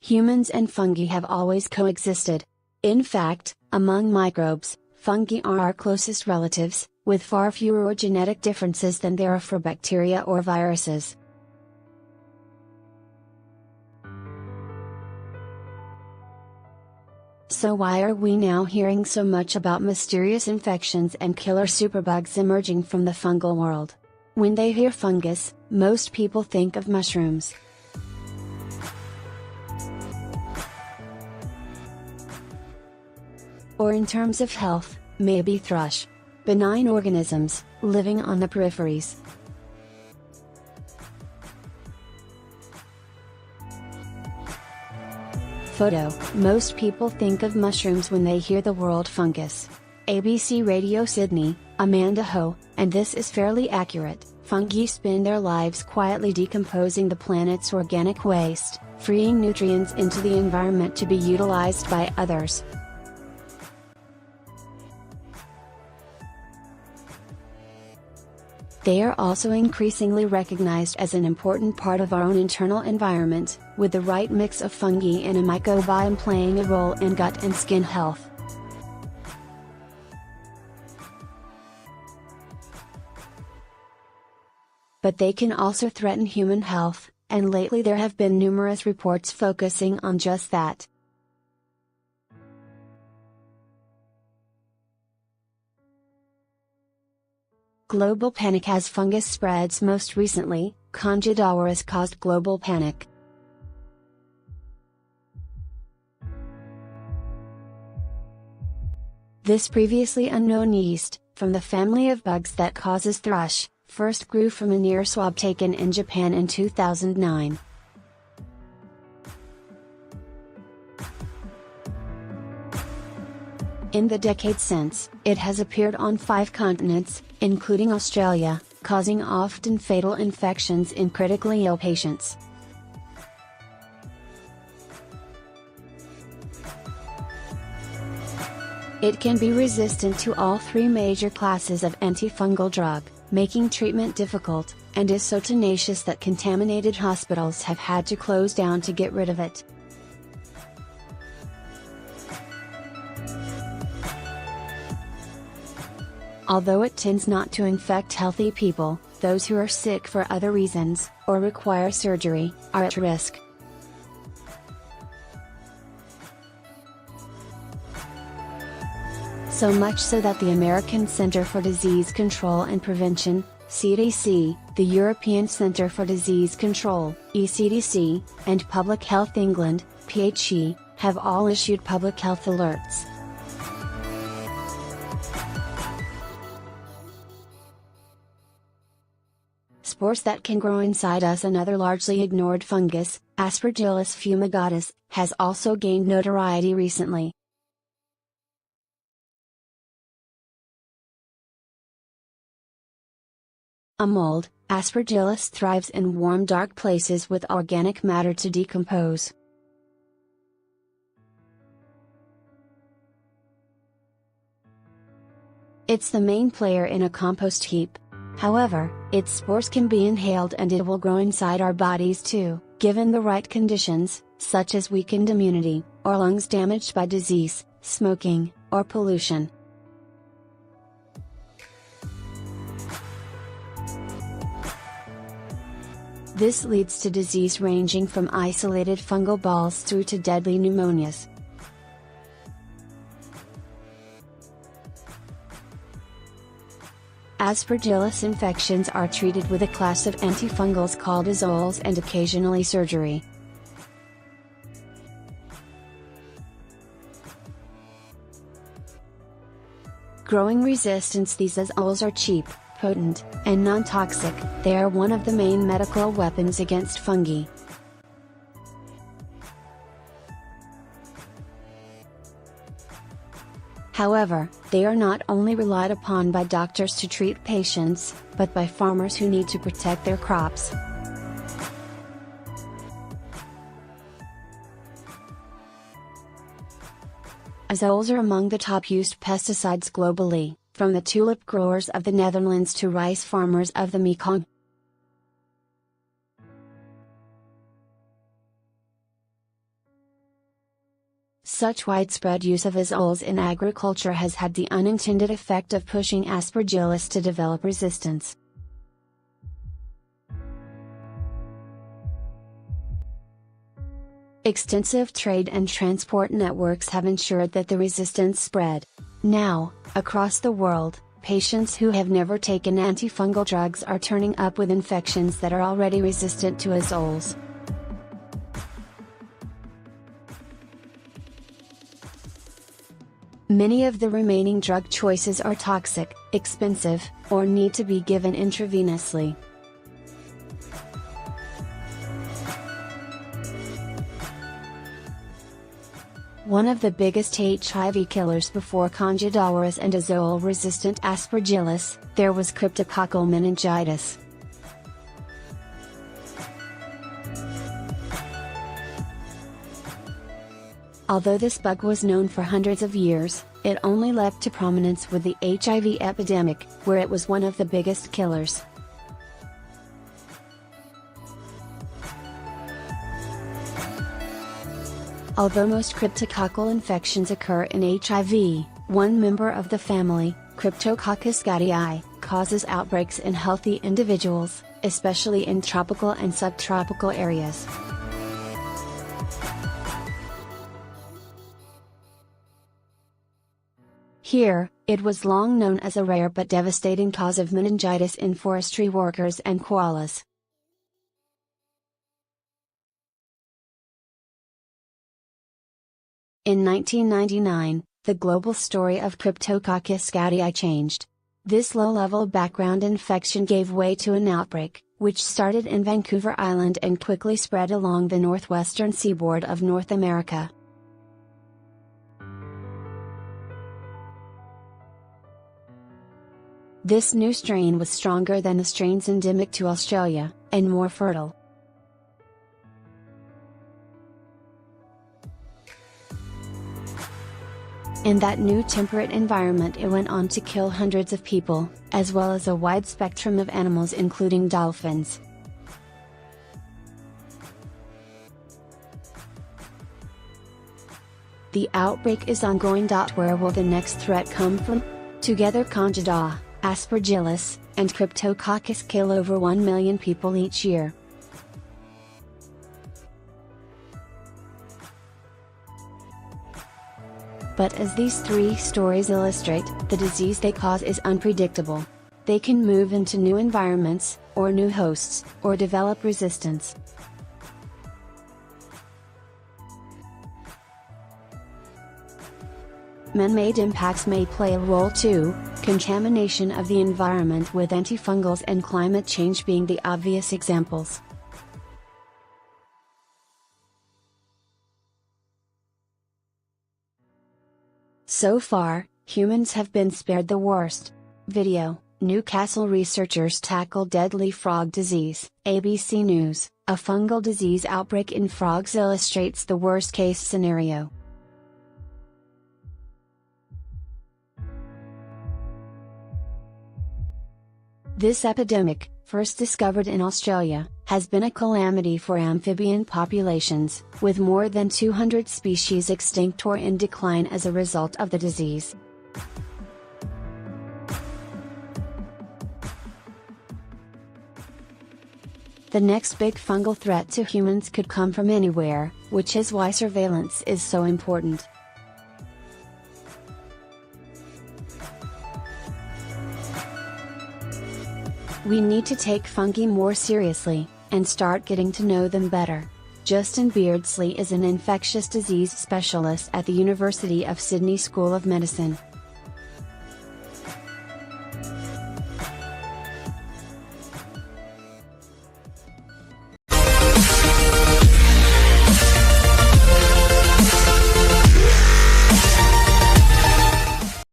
Humans and fungi have always coexisted. In fact, among microbes, fungi are our closest relatives, with far fewer genetic differences than there are for bacteria or viruses. So why are we now hearing so much about mysterious infections and killer superbugs emerging from the fungal world? When they hear fungus, most people think of mushrooms. Or in terms of health, maybe thrush. Benign organisms, living on the peripheries. Photo: most people think of mushrooms when they hear the word fungus. ABC Radio Sydney, Amanda Ho, and this is fairly accurate. Fungi spend their lives quietly decomposing the planet's organic waste, freeing nutrients into the environment to be utilized by others. They are also increasingly recognized as an important part of our own internal environment, with the right mix of fungi and a microbiome playing a role in gut and skin health. But they can also threaten human health, and lately there have been numerous reports focusing on just that. Global panic as fungus spreads. Most recently, Conjugavirus caused global panic. This previously unknown yeast, from the family of bugs that causes thrush, first grew from an ear swab taken in Japan in 2009. In the decade since, it has appeared on 5 continents, including Australia, causing often fatal infections in critically ill patients. It can be resistant to all 3 major classes of antifungal drug, making treatment difficult, and is so tenacious that contaminated hospitals have had to close down to get rid of it. Although it tends not to infect healthy people, those who are sick for other reasons, or require surgery, are at risk. So much so that the American Center for Disease Control and Prevention, CDC, the European Centre for Disease Control, ECDC, and Public Health England, PHE, have all issued public health alerts. Spores that can grow inside us. Another largely ignored fungus, Aspergillus fumigatus, has also gained notoriety recently. A mold, Aspergillus thrives in warm dark places with organic matter to decompose. It's the main player in a compost heap. However, its spores can be inhaled and it will grow inside our bodies too, given the right conditions, such as weakened immunity, or lungs damaged by disease, smoking, or pollution. This leads to disease ranging from isolated fungal balls through to deadly pneumonias. Aspergillus infections are treated with a class of antifungals called azoles and occasionally surgery. Growing resistance. These azoles are cheap, potent, and non-toxic. They are one of the main medical weapons against fungi. However, they are not only relied upon by doctors to treat patients, but by farmers who need to protect their crops. Azoles are among the top used pesticides globally, from the tulip growers of the Netherlands to rice farmers of the Mekong. Such widespread use of azoles in agriculture has had the unintended effect of pushing Aspergillus to develop resistance. Extensive trade and transport networks have ensured that the resistance spread. Now, across the world, patients who have never taken antifungal drugs are turning up with infections that are already resistant to azoles. Many of the remaining drug choices are toxic, expensive, or need to be given intravenously. One of the biggest HIV killers before Candida and azole-resistant Aspergillus, there was cryptococcal meningitis. Although this bug was known for hundreds of years, it only leapt to prominence with the HIV epidemic, where it was one of the biggest killers. Although most cryptococcal infections occur in HIV, one member of the family, Cryptococcus gattii, causes outbreaks in healthy individuals, especially in tropical and subtropical areas. Here, it was long known as a rare but devastating cause of meningitis in forestry workers and koalas. In 1999, the global story of Cryptococcus gattii changed. This low-level background infection gave way to an outbreak, which started in Vancouver Island and quickly spread along the northwestern seaboard of North America. This new strain was stronger than the strains endemic to Australia, and more fertile. In that new temperate environment, it went on to kill hundreds of people, as well as a wide spectrum of animals including dolphins. The outbreak is ongoing. Where will the next threat come from? Together Candida, Aspergillus, and Cryptococcus kill over 1 million people each year. But as these three stories illustrate, the disease they cause is unpredictable. They can move into new environments, or new hosts, or develop resistance. Man-made impacts may play a role too, contamination of the environment with antifungals and climate change being the obvious examples. So far, humans have been spared the worst. Video: Newcastle researchers tackle deadly frog disease. ABC News: a fungal disease outbreak in frogs illustrates the worst-case scenario. This epidemic, first discovered in Australia, has been a calamity for amphibian populations, with more than 200 species extinct or in decline as a result of the disease. The next big fungal threat to humans could come from anywhere, which is why surveillance is so important. We need to take fungi more seriously, and start getting to know them better. Justin Beardsley is an infectious disease specialist at the University of Sydney School of Medicine.